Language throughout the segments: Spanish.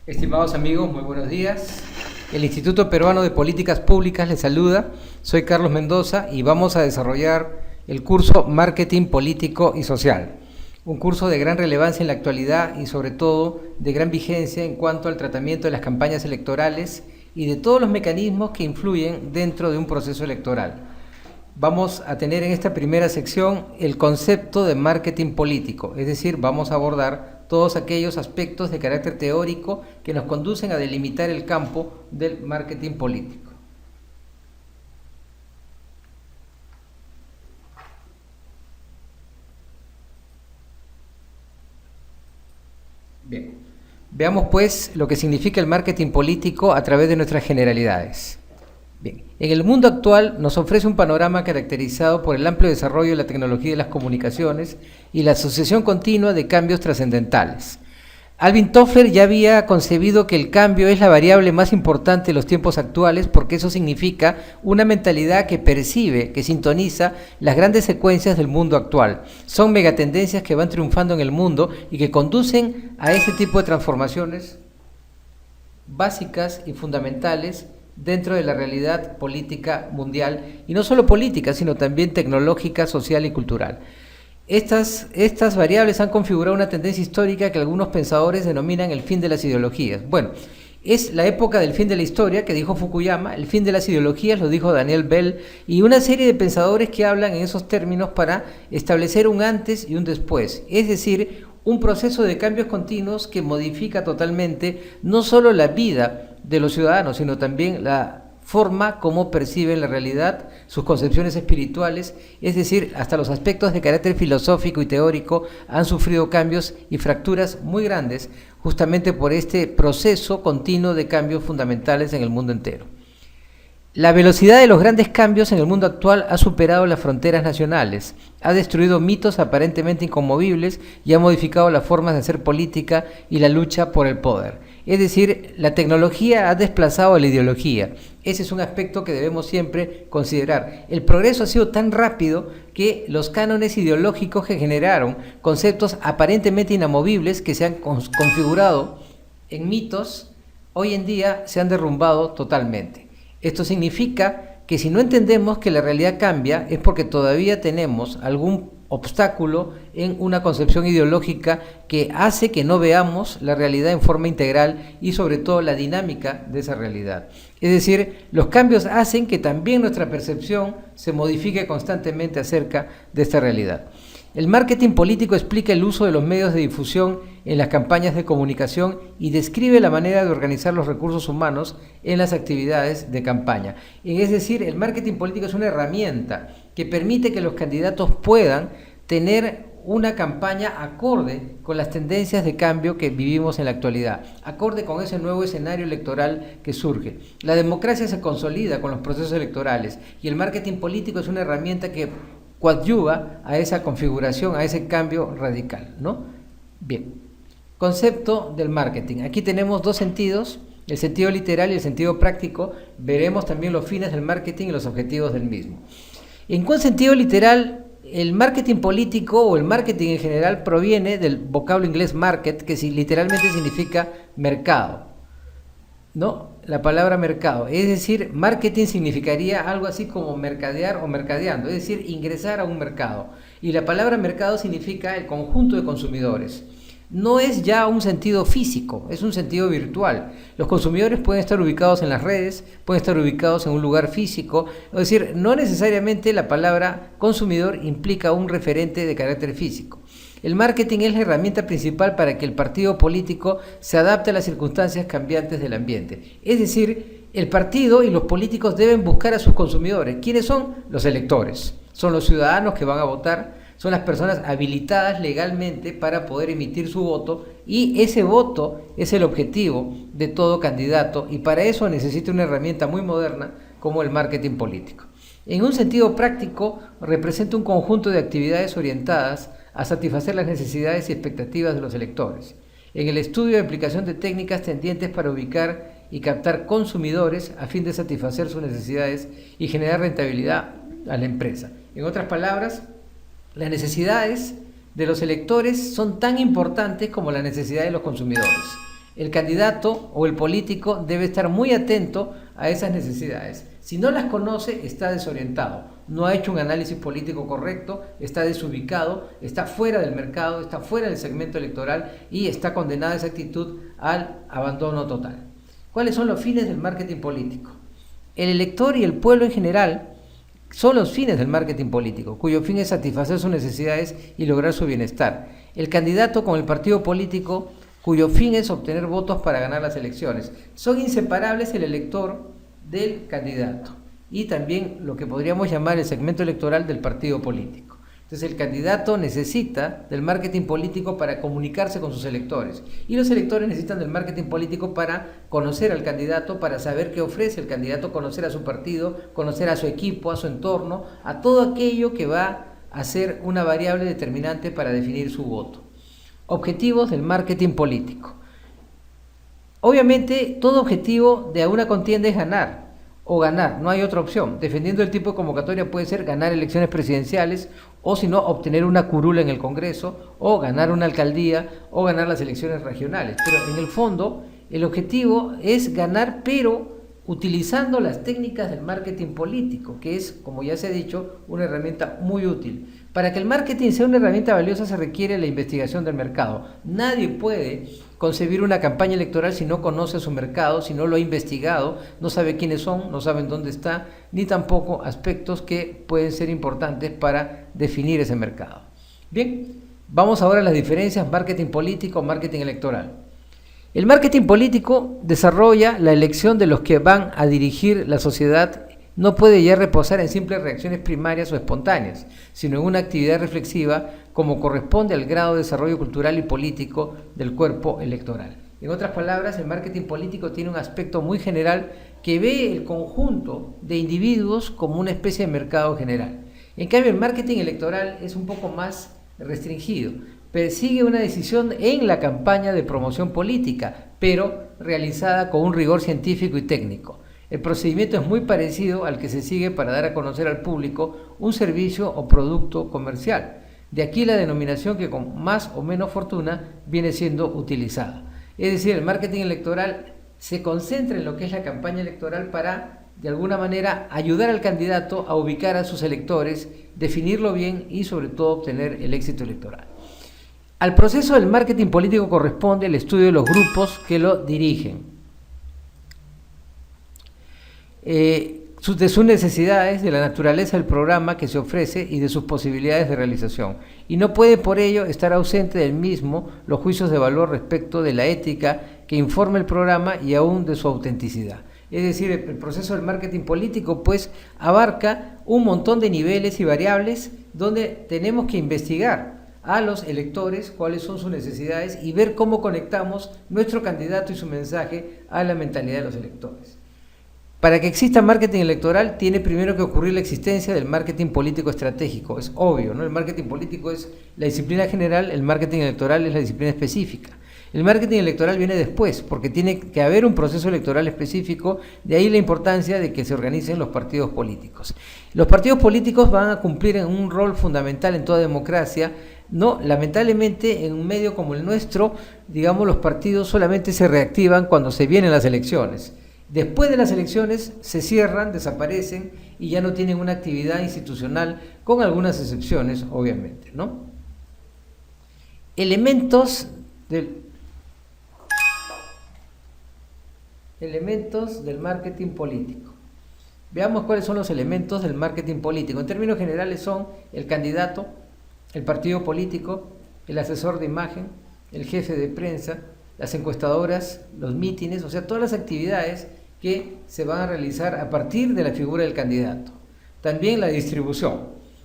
Estimados amigos, muy buenos días. El Instituto Peruano de Políticas Públicas les saluda. Soy Carlos Mendoza y vamos a desarrollar el curso Marketing Político y Social. Un curso de gran relevancia en la actualidad y sobre todo de gran vigencia en cuanto al tratamiento de las campañas electorales y de todos los mecanismos que influyen dentro de un proceso electoral. Vamos a tener en esta primera sección el concepto de marketing político, es decir, vamos a abordar todos aquellos aspectos de carácter teórico que nos conducen a delimitar el campo del marketing político. Bien, veamos pues lo que significa el marketing político a través de nuestras generalidades. Bien, en el mundo actual nos ofrece un panorama caracterizado por el amplio desarrollo de la tecnología de las comunicaciones y la sucesión continua de cambios trascendentales. Alvin Toffler ya había concebido que el cambio es la variable más importante en los tiempos actuales porque eso significa una mentalidad que percibe, que sintoniza las grandes secuencias del mundo actual. Son megatendencias que van triunfando en el mundo y que conducen a este tipo de transformaciones básicas y fundamentales dentro de la realidad política mundial, y no solo política, sino también tecnológica, social y cultural. Estas variables han configurado una tendencia histórica que algunos pensadores denominan el fin de las ideologías. Bueno, es la época del fin de la historia, que dijo Fukuyama, el fin de las ideologías lo dijo Daniel Bell, y una serie de pensadores que hablan en esos términos para establecer un antes y un después, es decir, un proceso de cambios continuos que modifica totalmente no solo la vida de los ciudadanos, sino también la forma como perciben la realidad, sus concepciones espirituales, es decir, hasta los aspectos de carácter filosófico y teórico han sufrido cambios y fracturas muy grandes justamente por este proceso continuo de cambios fundamentales en el mundo entero. La velocidad de los grandes cambios en el mundo actual ha superado las fronteras nacionales, ha destruido mitos aparentemente inconmovibles y ha modificado las formas de hacer política y la lucha por el poder. Es decir, la tecnología ha desplazado a la ideología. Ese es un aspecto que debemos siempre considerar. El progreso ha sido tan rápido que los cánones ideológicos que generaron conceptos aparentemente inamovibles que se han configurado en mitos, hoy en día se han derrumbado totalmente. Esto significa que si no entendemos que la realidad cambia es porque todavía tenemos algún obstáculo en una concepción ideológica que hace que no veamos la realidad en forma integral y sobre todo la dinámica de esa realidad. Es decir, los cambios hacen que también nuestra percepción se modifique constantemente acerca de esta realidad. El marketing político explica el uso de los medios de difusión en las campañas de comunicación y describe la manera de organizar los recursos humanos en las actividades de campaña. Es decir, el marketing político es una herramienta que permite que los candidatos puedan tener una campaña acorde con las tendencias de cambio que vivimos en la actualidad, acorde con ese nuevo escenario electoral que surge. La democracia se consolida con los procesos electorales y el marketing político es una herramienta que coadyuva a esa configuración, a ese cambio radical, ¿no? Bien, concepto del marketing. Aquí tenemos dos sentidos, el sentido literal y el sentido práctico. Veremos también los fines del marketing y los objetivos del mismo. En un sentido literal, el marketing político o el marketing en general proviene del vocablo inglés market, que literalmente significa mercado, ¿no? La palabra mercado, es decir, marketing significaría algo así como mercadear o mercadeando, es decir, ingresar a un mercado. Y la palabra mercado significa el conjunto de consumidores. No es ya un sentido físico, es un sentido virtual. Los consumidores pueden estar ubicados en las redes, pueden estar ubicados en un lugar físico, es decir, no necesariamente la palabra consumidor implica un referente de carácter físico. El marketing es la herramienta principal para que el partido político se adapte a las circunstancias cambiantes del ambiente. Es decir, el partido y los políticos deben buscar a sus consumidores. ¿Quiénes son? Los electores. Son los ciudadanos que van a votar, son las personas habilitadas legalmente para poder emitir su voto y ese voto es el objetivo de todo candidato y para eso necesita una herramienta muy moderna como el marketing político. En un sentido práctico, representa un conjunto de actividades orientadas a satisfacer las necesidades y expectativas de los electores. En el estudio de aplicación de técnicas tendientes para ubicar y captar consumidores a fin de satisfacer sus necesidades y generar rentabilidad a la empresa. En otras palabras, las necesidades de los electores son tan importantes como las necesidades de los consumidores. El candidato o el político debe estar muy atento a esas necesidades. Si no las conoce, está desorientado, no ha hecho un análisis político correcto, está desubicado, está fuera del mercado, está fuera del segmento electoral y está condenada esa actitud al abandono total. ¿Cuáles son los fines del marketing político? El elector y el pueblo en general son los fines del marketing político, cuyo fin es satisfacer sus necesidades y lograr su bienestar. El candidato con el partido político, cuyo fin es obtener votos para ganar las elecciones. Son inseparables el elector del candidato y también lo que podríamos llamar el segmento electoral del partido político. Entonces el candidato necesita del marketing político para comunicarse con sus electores y los electores necesitan del marketing político para conocer al candidato, para saber qué ofrece el candidato, conocer a su partido, conocer a su equipo, a su entorno, a todo aquello que va a ser una variable determinante para definir su voto. Objetivos del marketing político. Obviamente todo objetivo de una contienda es ganar. O ganar, no hay otra opción. Defendiendo el tipo de convocatoria puede ser ganar elecciones presidenciales o si no, obtener una curula en el Congreso o ganar una alcaldía o ganar las elecciones regionales. Pero en el fondo, el objetivo es ganar, pero utilizando las técnicas del marketing político, que es, como ya se ha dicho, una herramienta muy útil. Para que el marketing sea una herramienta valiosa se requiere la investigación del mercado. Nadie puede concebir una campaña electoral si no conoce su mercado, si no lo ha investigado, no sabe quiénes son, no saben dónde está, ni tampoco aspectos que pueden ser importantes para definir ese mercado. Bien, vamos ahora a las diferencias marketing político, marketing electoral. El marketing político desarrolla la elección de los que van a dirigir la sociedad. No puede ya reposar en simples reacciones primarias o espontáneas, sino en una actividad reflexiva como corresponde al grado de desarrollo cultural y político del cuerpo electoral. En otras palabras, el marketing político tiene un aspecto muy general que ve el conjunto de individuos como una especie de mercado general. En cambio, el marketing electoral es un poco más restringido. Persigue una decisión en la campaña de promoción política, pero realizada con un rigor científico y técnico. El procedimiento es muy parecido al que se sigue para dar a conocer al público un servicio o producto comercial. De aquí la denominación que con más o menos fortuna viene siendo utilizada. Es decir, el marketing electoral se concentra en lo que es la campaña electoral para, de alguna manera, ayudar al candidato a ubicar a sus electores, definirlo bien y sobre todo obtener el éxito electoral. Al proceso del marketing político corresponde el estudio de los grupos que lo dirigen. De sus necesidades, de la naturaleza del programa que se ofrece y de sus posibilidades de realización. Y no puede por ello estar ausente del mismo los juicios de valor respecto de la ética que informa el programa y aún de su autenticidad. Es decir, el proceso del marketing político pues abarca un montón de niveles y variables donde tenemos que investigar a los electores cuáles son sus necesidades y ver cómo conectamos nuestro candidato y su mensaje a la mentalidad de los electores. Para que exista marketing electoral tiene primero que ocurrir la existencia del marketing político estratégico. Es obvio, ¿no? El marketing político es la disciplina general, el marketing electoral es la disciplina específica. El marketing electoral viene después, porque tiene que haber un proceso electoral específico, de ahí la importancia de que se organicen los partidos políticos. Los partidos políticos van a cumplir un rol fundamental en toda democracia. No, lamentablemente en un medio como el nuestro, digamos, los partidos solamente se reactivan cuando se vienen las elecciones. Después de las elecciones se cierran, desaparecen y ya no tienen una actividad institucional, con algunas excepciones, obviamente, ¿no? Elementos del marketing político. Veamos cuáles son los elementos del marketing político. En términos generales son el candidato, el partido político, el asesor de imagen, el jefe de prensa, las encuestadoras, los mítines, o sea, todas las actividades que se van a realizar a partir de la figura del candidato. También la distribución.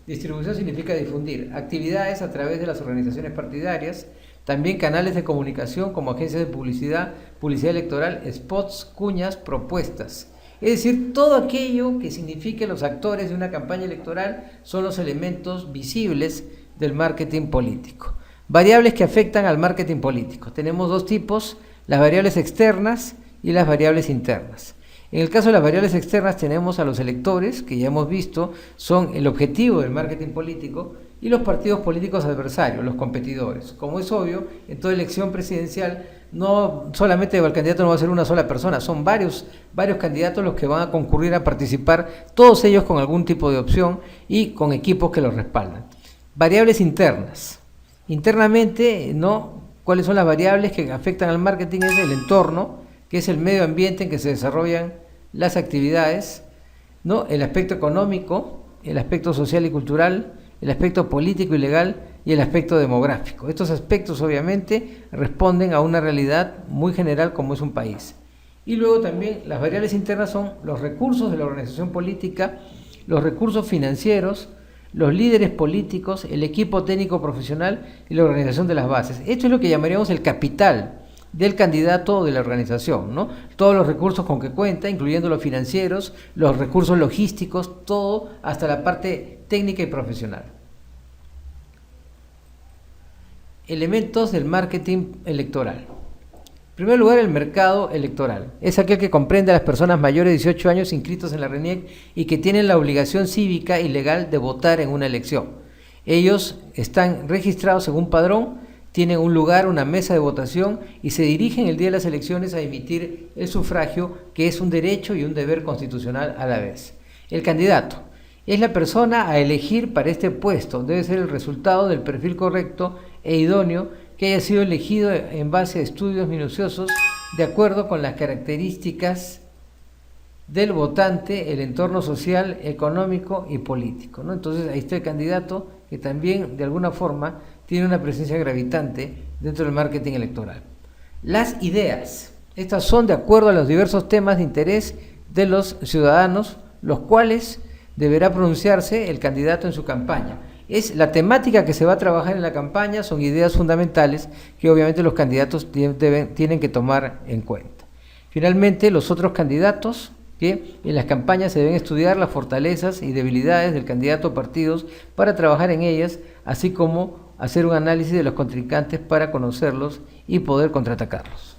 Distribución significa difundir actividades a través de las organizaciones partidarias, también canales de comunicación como agencias de publicidad, publicidad electoral, spots, cuñas, propuestas. Es decir, todo aquello que signifique los actores de una campaña electoral son los elementos visibles del marketing político. Variables que afectan al marketing político. Tenemos dos tipos, las variables externas y las variables internas. En el caso de las variables externas tenemos a los electores, que ya hemos visto, son el objetivo del marketing político, y los partidos políticos adversarios, los competidores. Como es obvio, en toda elección presidencial no solamente el candidato no va a ser una sola persona, son varios candidatos los que van a concurrir a participar, todos ellos con algún tipo de opción y con equipos que los respaldan. Variables internas. Internamente, ¿no? ¿Cuáles son las variables que afectan al marketing? Es el entorno, que es el medio ambiente en que se desarrollan las actividades, ¿no? El aspecto económico, el aspecto social y cultural, el aspecto político y legal y el aspecto demográfico. Estos aspectos obviamente responden a una realidad muy general como es un país. Y luego también las variables internas son los recursos de la organización política, los recursos financieros, los líderes políticos, el equipo técnico profesional y la organización de las bases. Esto es lo que llamaríamos el capital del candidato o de la organización, ¿no? Todos los recursos con que cuenta, incluyendo los financieros, los recursos logísticos, todo hasta la parte técnica y profesional. Elementos del marketing electoral. En primer lugar, el mercado electoral. Es aquel que comprende a las personas mayores de 18 años inscritos en la RENIEC y que tienen la obligación cívica y legal de votar en una elección. Ellos están registrados según padrón, tienen un lugar, una mesa de votación y se dirigen el día de las elecciones a emitir el sufragio, que es un derecho y un deber constitucional a la vez. El candidato es la persona a elegir para este puesto, debe ser el resultado del perfil correcto e idóneo que haya sido elegido en base a estudios minuciosos de acuerdo con las características del votante, el entorno social, económico y político, ¿no? Entonces ahí está el candidato que también de alguna forma tiene una presencia gravitante dentro del marketing electoral. Las ideas, estas son de acuerdo a los diversos temas de interés de los ciudadanos, los cuales deberá pronunciarse el candidato en su campaña. Es la temática que se va a trabajar en la campaña, son ideas fundamentales que obviamente los candidatos tienen que tomar en cuenta. Finalmente, los otros candidatos, que en las campañas se deben estudiar las fortalezas y debilidades del candidato o partidos para trabajar en ellas, así como hacer un análisis de los contrincantes para conocerlos y poder contraatacarlos.